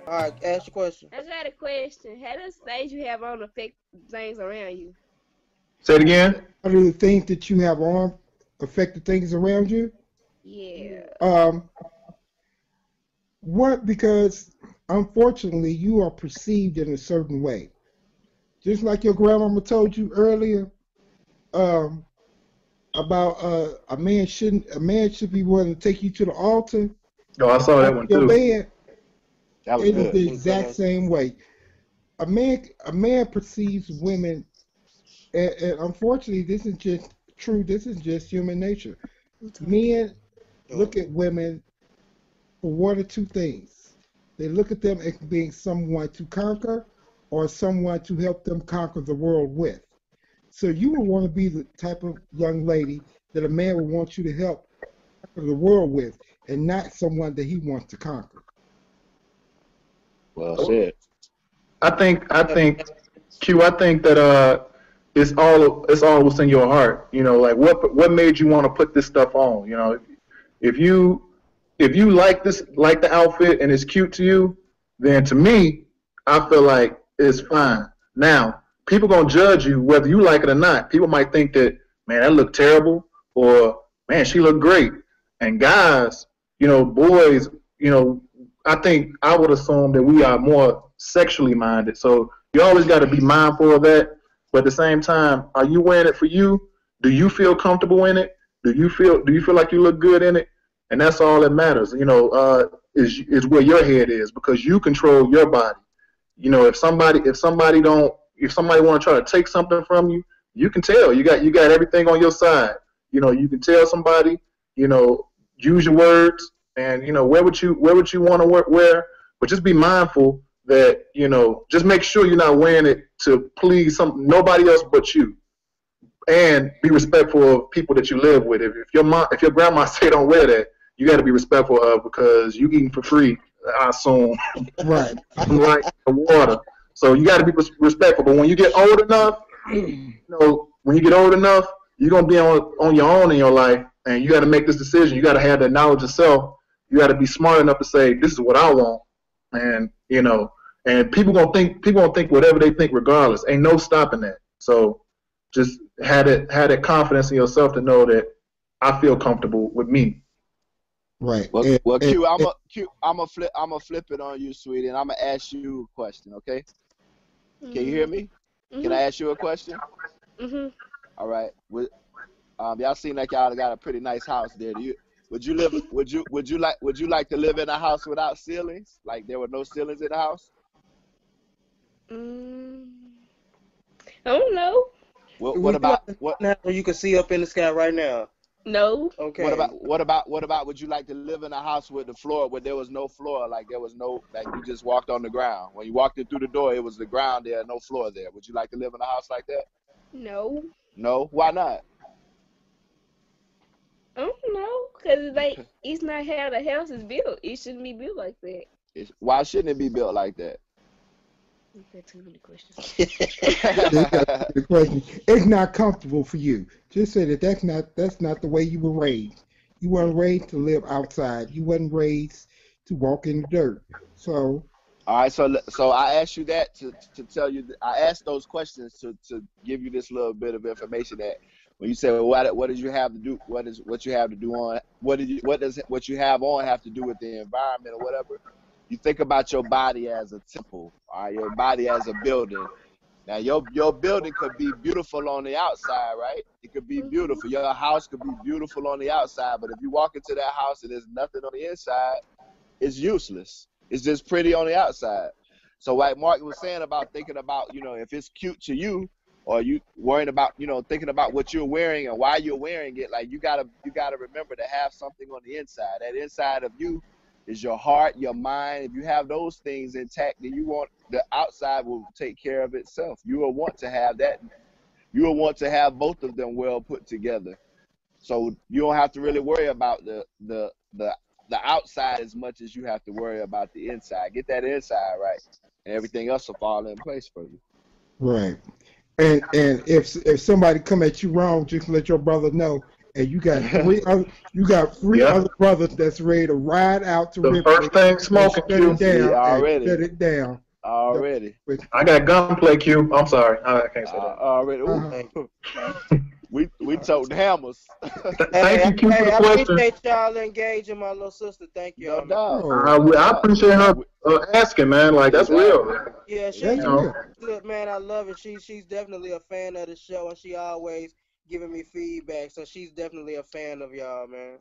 All right, ask your question. I got a question. How does stage you have on affect things around you? Say it again. How do the things that you have on affect the things around you? Yeah. Um, what? Because unfortunately, you are perceived in a certain way. Just like your grandmama told you earlier, um, about a man should be willing to take you to the altar, Oh, I saw that one your too. bed. That was It is good. the exact same way. A man perceives women, and unfortunately, this is just true. This is just human nature. Men look at women for one or two things. They look at them as being someone to conquer or someone to help them conquer the world with. So you would want to be the type of young lady that a man would want you to help conquer the world with, and not someone that he wants to conquer. Well said. I think Q. I think that it's all what's in your heart. You know, like what made you want to put this stuff on. You know, if you if you like the outfit and it's cute to you, then to me, I feel like it's fine. Now, people gonna judge you whether you like it or not. People might think that, man, that looked terrible, or man, she looked great. And guys, boys, I think I would assume that we are more sexually minded. So you always got to be mindful of that. But at the same time, are you wearing it for you? Do you feel comfortable in it? Do you feel like you look good in it? And that's all that matters. Is where your head is, because you control your body. If somebody want to try to take something from you, you can tell. You got everything on your side. You can tell somebody. Use your words, and wear what you want to wear, but just be mindful that just make sure you're not wearing it to please nobody else but you, and be respectful of people that you live with. If your grandma say don't wear that, you got to be respectful of, because you eating for free, I assume, Right. like the water. So you got to be respectful. But when you get old enough, you're gonna be on your own in your life, and you got to make this decision. You got to have that knowledge of self. You got to be smart enough to say, this is what I want, and and people gonna think whatever they think regardless. Ain't no stopping that. So just had that confidence in yourself to know that I feel comfortable with me. Right. Well, Q, I'm a flip it on you, sweetie, and I'm gonna ask you a question, okay? Can you hear Mhm. me? Can I Mhm. ask you a question? Mhm. All right. Y'all seem like y'all got a pretty nice house there. Would you live? Would you like to live in a house without ceilings? Like there were no ceilings in the house? Mm, I don't know. What Would you about like to what? now where you can see up in the sky right now? No. What Okay. about what about what about would you like to live in a house with the floor where there was no floor, like there was no, like you just walked on the ground. When you walked in through the door, it was the ground there, no floor there. Would you like to live in a house like that? No. No. Why not? I don't know. Cause it's not how the house is built. It shouldn't be built like that. Why shouldn't it be built like that? You've got too many questions. So you got to answer the question. It's not comfortable for you. Just say that that's not the way you were raised. You weren't raised to live outside. You weren't raised to walk in the dirt. So All right, so I asked you that to tell you. I asked those questions to give you this little bit of information that when you say, well, what did you have to do? What you have to do on? What does what you have on have to do with the environment or whatever? You think about your body as a temple, all right, your body as a building. Now your building could be beautiful on the outside, right? It could be Mhm. beautiful. Your house could be beautiful on the outside, but if you walk into that house and there's nothing on the inside, it's useless. It's just pretty on the outside. So like Mark was saying about thinking about, if it's cute to you, or you worrying about, thinking about what you're wearing and why you're wearing it, like you gotta remember to have something on the inside. That inside of you is your heart, your mind. If you have those things intact, then you want the outside will take care of itself. You will want to have that. You will want to have both of them well put together. So you don't have to really worry about the outside as much as you have to worry about the inside. Get that inside right, and everything else will fall in place for you. right. And if somebody come at you wrong, just let your brother know. and you got three Yeah. other brothers that's ready to ride out to The Ripley first thing and smoking, shut Q. it down. Yeah, already. And shut it down. Already. I got gunplay, Q. I'm sorry. I can't say that. Already. Ooh. Uh-huh. We toting hammers. Thank you, Q, for the I question. appreciate y'all engaging my little sister. Thank No y'all. man. doubt. I appreciate her asking, man. Like, that's real, man. Yeah, she's That's know. real. good, man. I love it. She's definitely a fan of the show, and she always giving me feedback. So she's definitely a fan of y'all, man.